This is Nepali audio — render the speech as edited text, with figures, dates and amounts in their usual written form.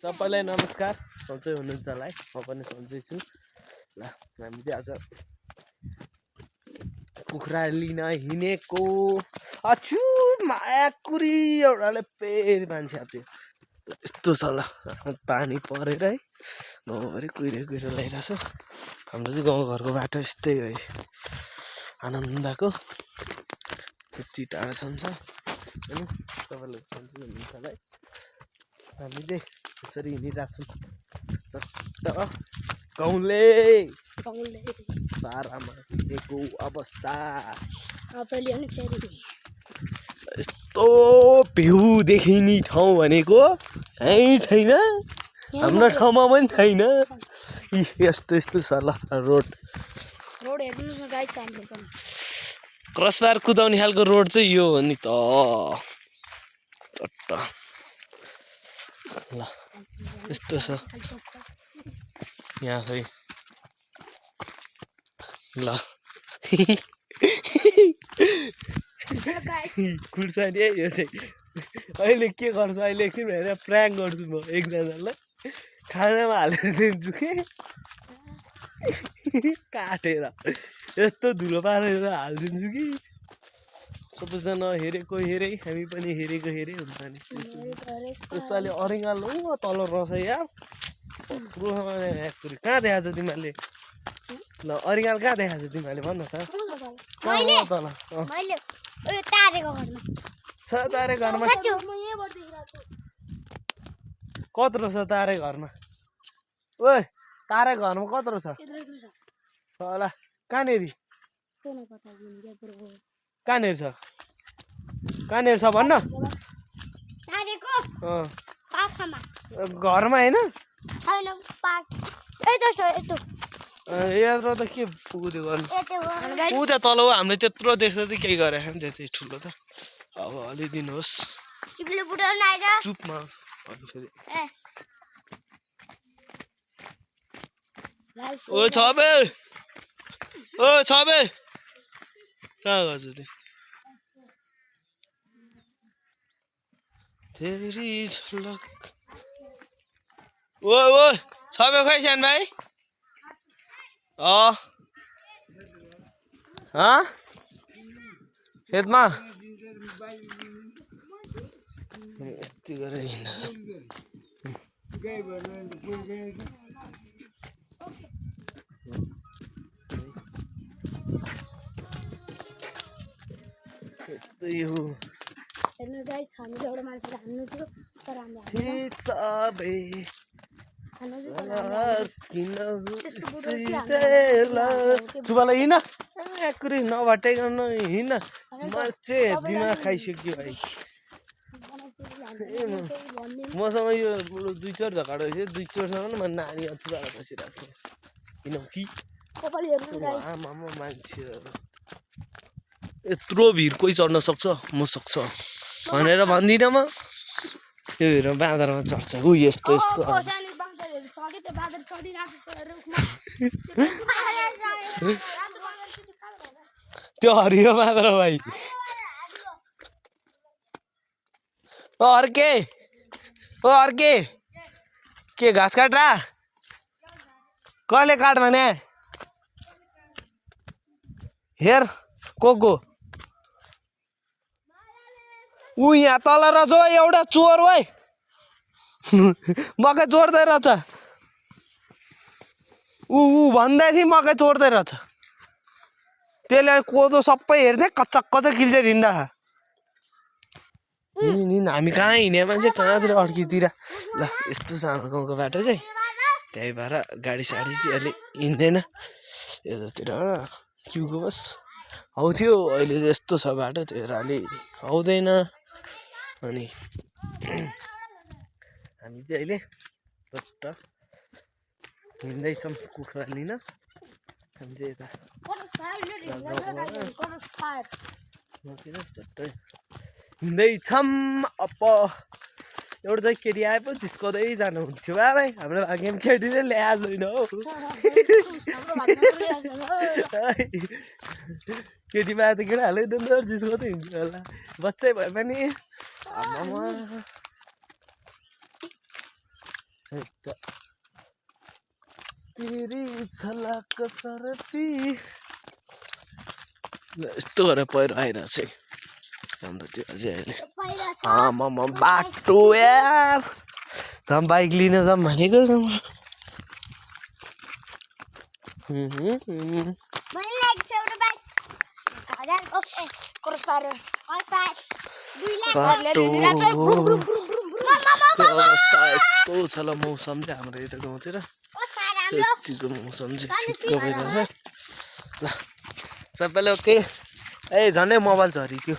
सबैलाई नमस्कार। सन्चै हुनुहुन्छ होला है, म पनि सन्चै छु। ल हामी चाहिँ आज कुखुरा लिन हिँडेको। अछु मायाकुरी एउटाले फेरि मान्छे आयो। यस्तो छ ल पानी परेर है गाउँभरि कुहिरो ल्याइरहेछ। हाम्रो चाहिँ गाउँघरको बाटो यस्तै हो है, आनन्दको यति टाढासम्म छ। अनि तपाईँले सन्चै हुनुहुन्छ होला है। हामी चाहिँ यसरी हिँडिरहेको छौँ चट्ट गाउँले बाह्रमा हिँडेको अवस्था। यस्तो भ्यू देखिने ठाउँ भनेको कहीँ छैन, हाम्रो ठाउँमा पनि छैन। यस्तो यस्तो छ ल रोड हेर्नुहोस् न गाइस, हाम्रो पनि क्रसबार कुदाउने खालको रोड चाहिँ यो हो नि त। ल यस्तो छ यहाँ चाहिँ ल खुर्सानी है यो चाहिँ। अहिले के गर्छु, अहिले एकछिन हेरेर प्र्याङ्क गर्छु म एकजनालाई खानामा हालेर दिन्छु कि काटेर यस्तो धुलो पारेर हालिदिन्छु कि सबैजना हेरेको हेरे हामी पनि हेरेको हेरे हुन्छ नि। यसपालि अरिङ्गाल हो तल रहेछ यार, कहाँ देखाएको छ तिमीहरूले? ल अरिङ्गाल कहाँ देखाएको छ तिमीहरूले भन्न त। तल तारे घरमा कत्रो छ? तारे घरमा ओए तारे घरमा कत्रो छ होला? कहाँनिर कहाँनिर छ? कहाँनिर छ भन्न? घरमा होइन यत्रो त के पुग्यो गर्नु? पुग्यो तल हो। हामीले त्यत्रो देख्छ त केही गरे त्यति ठुलो त। अब अलि दिनुहोस् चुपमा फेरि। ओ छबे ओ छबे कहाँ गर्छ त्यो? तेरी झलक ओ ओ छबे खै सानो भाइ? खेतमा यति गरेर हिँड्छ। यस्तै हो। हेर्नु गाइस, हामीले एउटा मान्छेलाई हान्नु थियो तर हामीले चुबालाई हिँड एकुरी नभटाइकन हिँड। मान्छे दिमाग खाइसक्यो भाइ। मसँग यो दुई चोर झगडा भइसक्यो, दुई चोरसँग म नानी चुबाएर बसिरहेको छु। किन कि आमामा मान्छेहरू यत्रो भिड कोही चढ्न सक्छ? म सक्छ भनेर भन्दिनँ म। त्यो हेर बाँदरमा चढ्छ ऊ यस्तो यस्तो। त्यो हरियो बाँदर भाइ। ओ अर्के ओ अर्के के घाँस काट रहा? कसले काट भने? हेर को ऊ यहाँ तल रहेछ एउटा चोर वै। मकै चोर्दै रहेछ ऊ भन्दै थिएँ मकै चोर्दै रहेछ। त्यसले कोदो सबै हेर्थे कच्चक किल्चेर हिँड्दा। हामी कहाँ हिँड्यो मान्छे कहाँतिर अड्कीतिर। ल यस्तो छ हाम्रो गाउँको बाटो चाहिँ, त्यही भएर गाडी साडी चाहिँ अहिले हिँड्दैन यतातिर क्युको बस हौ थियो। अहिले चाहिँ यस्तो छ बाटो त्यही भएर अलि आउँदैन। अनि हामी चाहिँ अहिले चट्ट हिँड्दैछौँ कुखुरा लिन। हामी चाहिँ यता चट्टै हिँड्दैछौँ। अब एउटा चाहिँ केटी आए पनि जिस्काउँदै जानुहुन्थ्यो भाइ। हाम्रो भाग्य केटीले ल्याएको छैन हौ। केटी पाए त केटाहरूले डन्डर जिस्काउँदै हिँड्छ होला। बच्चै भए पनि आमामा तेरी झलक सरफी यस्तो गरेर पहिरो आइरहेको छ अन्त त्यो अझै अहिले पहिला छ आमामा बाटो यार जाम बाइक लिन जाम भनेको मैले ल्याएको छु एउटा बाइक 1000 को क्रस पार 2 लाख बाटो त्यो अवस्था यस्तो छ ल मौसम चाहिँ हाम्रो यता गाउँतिर त्यतिको मौसम चाहिँ ठिक्क भइरहेछ ल सबैले ओके ए झन्डै मोबाइल झरिक्यो